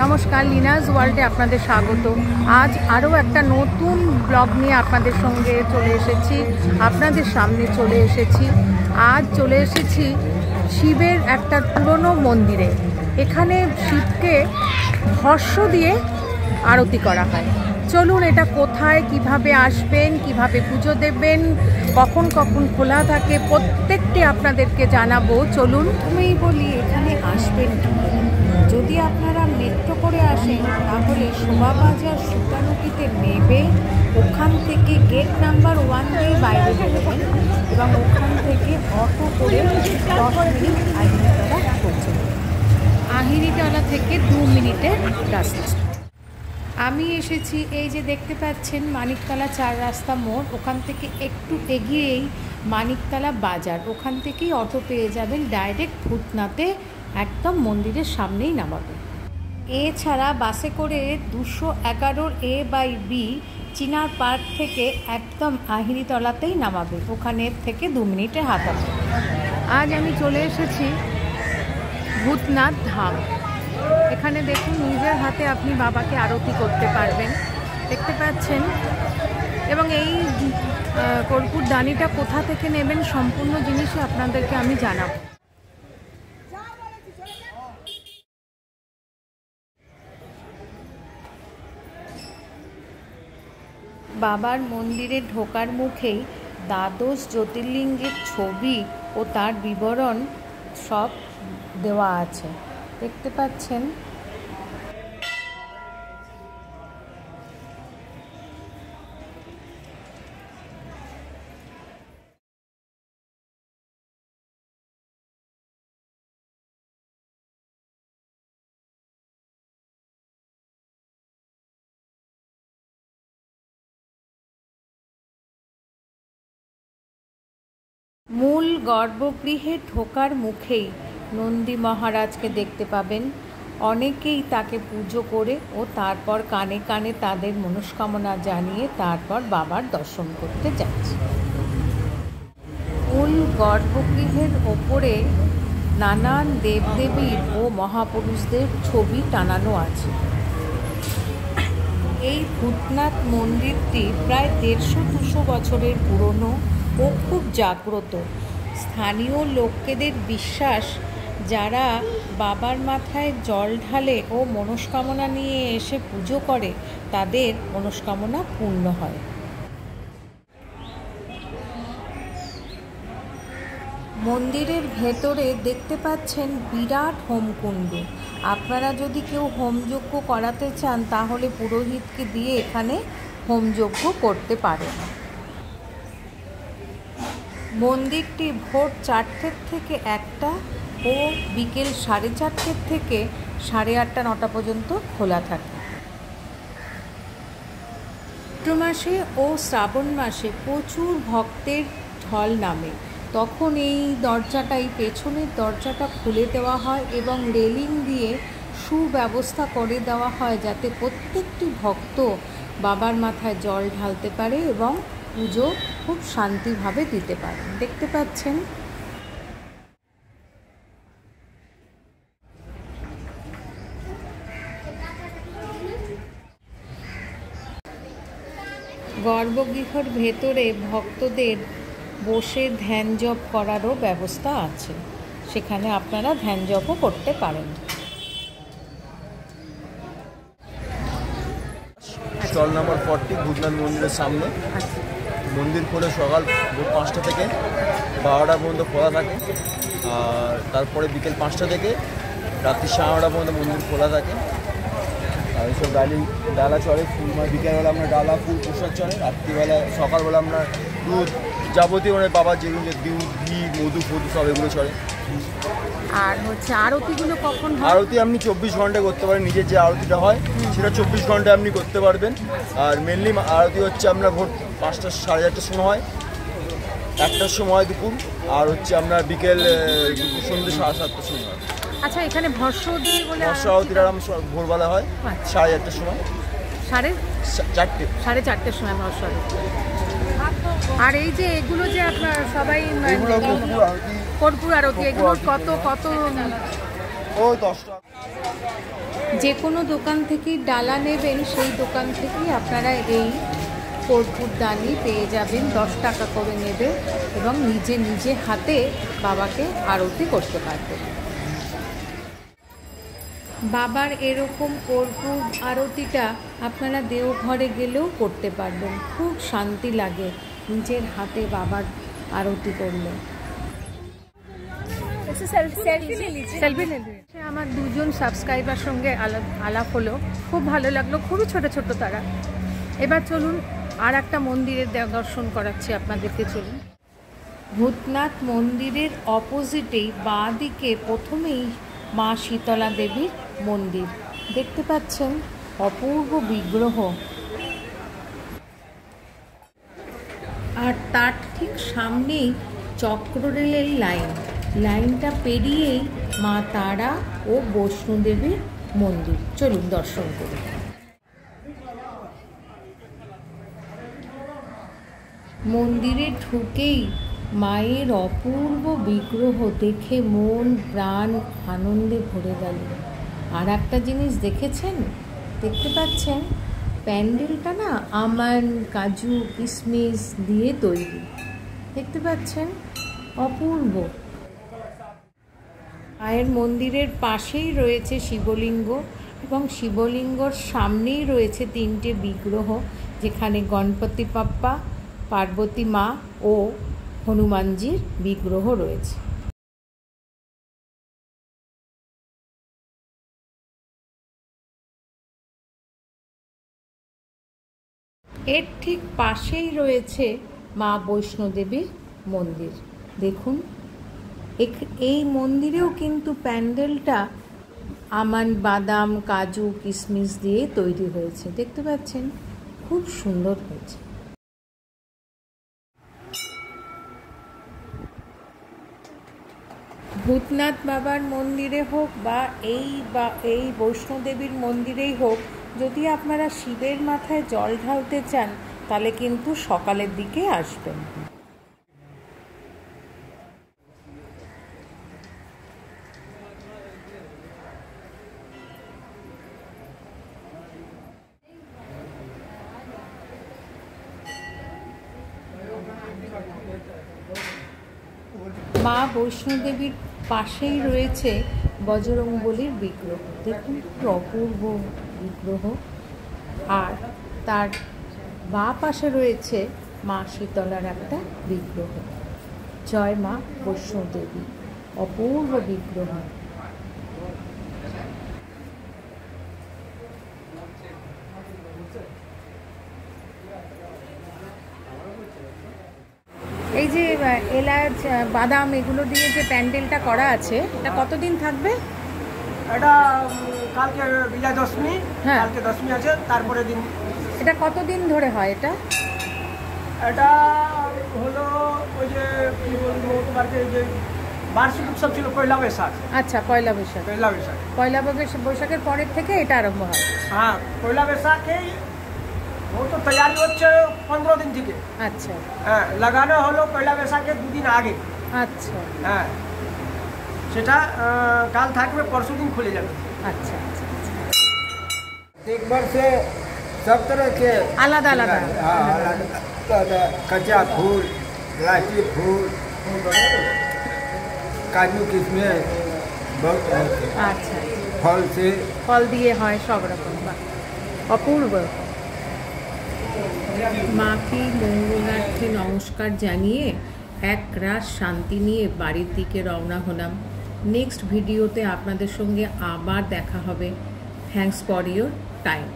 নমস্কার, লিনাস ওয়ার্ল্ডে আপনাদের স্বাগত। আজ আরও একটা নতুন ব্লগ নিয়ে আপনাদের সঙ্গে চলে এসেছি, আপনাদের সামনে চলে এসেছি। আজ চলে এসেছি শিবের একটা পুরনো মন্দিরে। এখানে শিবকে ভস্য দিয়ে আরতি করা হয়। চলুন, এটা কোথায়, কিভাবে আসবেন, কিভাবে পুজো দেবেন, কখন কখন খোলা থাকে, প্রত্যেকটি আপনাদেরকে জানাবো। চলুন, আমি বলি এখানে আসবেন কি। যদি আপনারা মেট্রো করে আসেন তাহলে শোভাবাজার সুতানুটিতে নেবে, ওখান থেকে গেট নাম্বার 1 দিয়ে বাইরে বেরোবেন এবং ওখান থেকে অটো করে 10 মিনিট আহিরিতলা পৌঁছে যাবেন। আহিরিতলা থেকে 2 মিনিটের রাস্তা। আমি এসেছি, এই যে দেখতে পাচ্ছেন মানিকতলা 4 রাস্তা মোড়, ওখান থেকে একটু এগিয়েই মানিকতলা বাজার, ওখান থেকেই অটো পেয়ে যাবেন, ডাইরেক্ট ভূতনাথে একদম মন্দিরের সামনেই নামাবে। এছাড়া বাসে করে 211 A/B চিনার পার্ক থেকে একদম আহিরিতলাতেই নামাবে, ওখানে থেকে 2 মিনিটের হাঁটাতে। আজ আমি চলে এসেছি ভূতনাথ ধাম। এখানে দেখুন, নিজের হাতে আপনি বাবাকে আরতি করতে পারবেন, দেখতে পাচ্ছেন। এবং এই কর্পূর দানিটা কোথা থেকে নেবেন সম্পূর্ণ জিনিসই আপনাদেরকে আমি জানাবো। বাবার মন্দিরে ঢোকার মুখেই দ্বাদশ জ্যোতির্লিঙ্গের ছবি ও তার বিবরণ সব দেওয়া আছে, দেখতে পাচ্ছেন। মূল গর্ভগৃহে ঢোকার মুখেই নন্দী মহারাজকে দেখতে পাবেন। অনেকেই তাকে পুজো করে ও তারপর কানে কানে তাদের মনস্কামনা জানিয়ে তারপর বাবার দর্শন করতে যাচ্ছে। মূল গর্ভগৃহের ওপরে নানান দেবদেবীর ও মহাপুরুষদের ছবি টানানো আছে। এই ভূতনাথ মন্দিরটি প্রায় 150-200 বছরের পুরনো ও খুব জাগ্রত। স্থানীয় লোকেদের বিশ্বাস, যারা বাবার মাথায় জল ঢালে ও মনস্কামনা নিয়ে এসে পুজো করে তাদের মনস্কামনা পূর্ণ হয়। মন্দিরের ভেতরে দেখতে পাচ্ছেন বিরাট হোমকুণ্ড। আপনারা যদি কেউ হোমযজ্ঞ করাতে চান তাহলে পুরোহিতকে দিয়ে এখানে হোমযজ্ঞ করতে পারেন। মন্দিরটি ভোর 4টে থেকে 1টা ও বিকেল 4:30 থেকে 8:30-9টা পর্যন্ত খোলা থাকে। চৈত্র মাসে ও শ্রাবণ মাসে প্রচুর ভক্তের ঢল নামে। তখন এই দরজাটাই, পেছনের দরজাটা খুলে দেওয়া হয় এবং রেলিং দিয়ে সুব্যবস্থা করে দেওয়া হয় যাতে প্রত্যেকটি ভক্ত বাবার মাথায় জল ঢালতে পারে এবং পুজো খুব শান্তিভাবে দিতে পারে, দেখতে পাচ্ছেন। গর্ভগৃহের ভেতরে ভক্তদের বসে ধ্যান জপ করারও ব্যবস্থা আছে, সেখানে আপনারা ধ্যান জপও করতে পারেন। স্টল নাম্বার 40 ভূতনাথ মন্দিরের সামনে। মন্দির খোলে সকাল 5টা থেকে 12টা পর্যন্ত খোলা থাকে, আর তারপরে বিকেল 5টা থেকে রাত্রি 9:30 পর্যন্ত মন্দির খোলা থাকে। আর এইসব ডালা চড়ে, ফুল, বিকেলবেলা আমরা ডালা ফুল প্রসাদ চড়ে, রাত্রিবেলা সকালবেলা আমরা দুধ যাবতীয় মানে বাবার যেগুলো দুধ, ঘি, মধু ফধু সব এগুলো চড়ে। আর হচ্ছে আরতিগুলো কখন হয়? আরতি আপনি 24 ঘন্টা করতে পারেন, নিজের যে আরতিটা হয় সেটা 24 ঘন্টা আপনি করতে পারবেন। আর মেনলি আরতি হচ্ছে আপনার ভোর 5টা 4:30টার সময় হয়, 1টার সময় দুপুর, আর হচ্ছে আপনার বিকেল সন্ধ্যে 7:30টার সময় হয়। আচ্ছা, এখানে ভস্য দিয়ে বলে ভস্য আরতিটা ভোরবেলা হয় 4:30টার সময়, 4:30টার সময় ভস্য আরতি। আর এই যে এগুলো যে আপনার সবাই কর্পূর আরতি, এগুলো কত? ও 10 টাকা। যে কোনো দোকান থেকেই ডালা নেবেন, সেই দোকান থেকেই আপনারা এই কর্পূর দানি পেয়ে যাবেন। 10 টাকা করে নেবে এবং নিজে নিজে হাতে বাবাকে আরতি করতে পারবেন। বাবার এরকম কর্পূর আরতিটা আপনারা দেওঘরে গেলেও করতে পারবেন। খুব শান্তি লাগে নিজের হাতে বাবার আরতি করলে। আমার 2জন সাবস্ক্রাইবার সঙ্গে আলাপ হলো, খুব ভালো লাগলো, খুবই ছোট ছোট তারা। এবার চলুন আর একটা মন্দিরের দর্শন করাচ্ছি আপনাদেরকে। চলুন, ভূতনাথ মন্দিরের অপোজিটেই বাঁ দিকে প্রথমেই মা শীতলা দেবীর মন্দির দেখতে পাচ্ছেন, অপূর্ব বিগ্রহ। আর তার ঠিক সামনেই চক্ররেলের লাইনটা পেরিয়েই মা তারা ও বৈষ্ণোদেবীর মন্দির। চলুন দর্শন করি। মন্দিরে ঢুকেই মায়ের অপূর্ব বিগ্রহ দেখে মন প্রাণ আনন্দে ভরে গেল। আর একটা জিনিস দেখতে পাচ্ছেন, প্যান্ডেলটা না আমান, কাজু, কিশমিশ দিয়ে তৈরি। দেখতে পাচ্ছেন, অপূর্ব। মায়ের মন্দিরের পাশেই রয়েছে শিবলিঙ্গ এবং শিবলিঙ্গর সামনেই রয়েছে 3টে বিগ্রহ, যেখানে গণপতি বাপ্পা, পার্বতী মা ও হনুমানজির বিগ্রহ রয়েছে। এর ঠিক পাশেই রয়েছে মা বৈষ্ণোদেবীর মন্দির। দেখুন, এই মন্দিরেও কিন্তু প্যান্ডেলটা আমান, বাদাম, কাজু, কিশমিশ দিয়ে তৈরি হয়েছে। দেখতে পাচ্ছেন, খুব সুন্দর হয়েছে। ভূতনাথ বাবার মন্দিরে হোক বা এই বৈষ্ণোদেবীর মন্দিরেই হোক, যদি আপনারা শিবের মাথায় জল ঢালতে চান তাহলে কিন্তু সকালের দিকে আসবেন। মা বৈষ্ণোদেবীর পাশেই রয়েছে বজরংবলীর বিগ্রহ। দেখুন, অপূর্ব বিগ্রহ। আর তার বাঁ পাশে রয়েছে মা শীতলার একটা বিগ্রহ। জয় মা বৈষ্ণোদেবী, অপূর্ব বিগ্রহ। এই যে এলাচ, বাদাম এগুলো দিয়ে যে প্যান্ডেলটা করা আছে, এটা কতদিন থাকবে? এটা কালকে বিজয়া দশমী, হ্যাঁ, কালকে দশমী আছে, তারপরে দিন। এটা কতদিন ধরে হয়? এটা হলো ওই যে কি বলবো তোমাকে, যে বার্ষিক উৎসব ছিল পয়লা বৈশাখ। আচ্ছা, পয়লা বৈশাখ। পয়লা বৈশাখের পরের থেকে এটা আরম্ভ হয়। হ্যাঁ, পয়লা বৈশাখেই ও তো তৈরি হচ্ছে 15 দিন থেকে। আচ্ছা, হ্যাঁ, লাগানো হলো পয়লা বৈশাখের 2 দিন আগে। আচ্ছা, হ্যাঁ, সেটা কাল থাকবে, পরশু दिन खुले যাবে। अच्छा, एक बार से सब तरह के आलादा आलादा कच्चा फूल, इलायची फूल, काजू किशमिश, अच्छा, फल से फल दिए है सब रकम। अपूर्व। মাকে মঙ্গলার্থে নমস্কার জানিয়ে এক রাত শান্তি নিয়ে বাড়ির দিকে রওনা হলাম। নেক্সট ভিডিওতে আপনাদের সঙ্গে আবার দেখা হবে। Thanks for your time.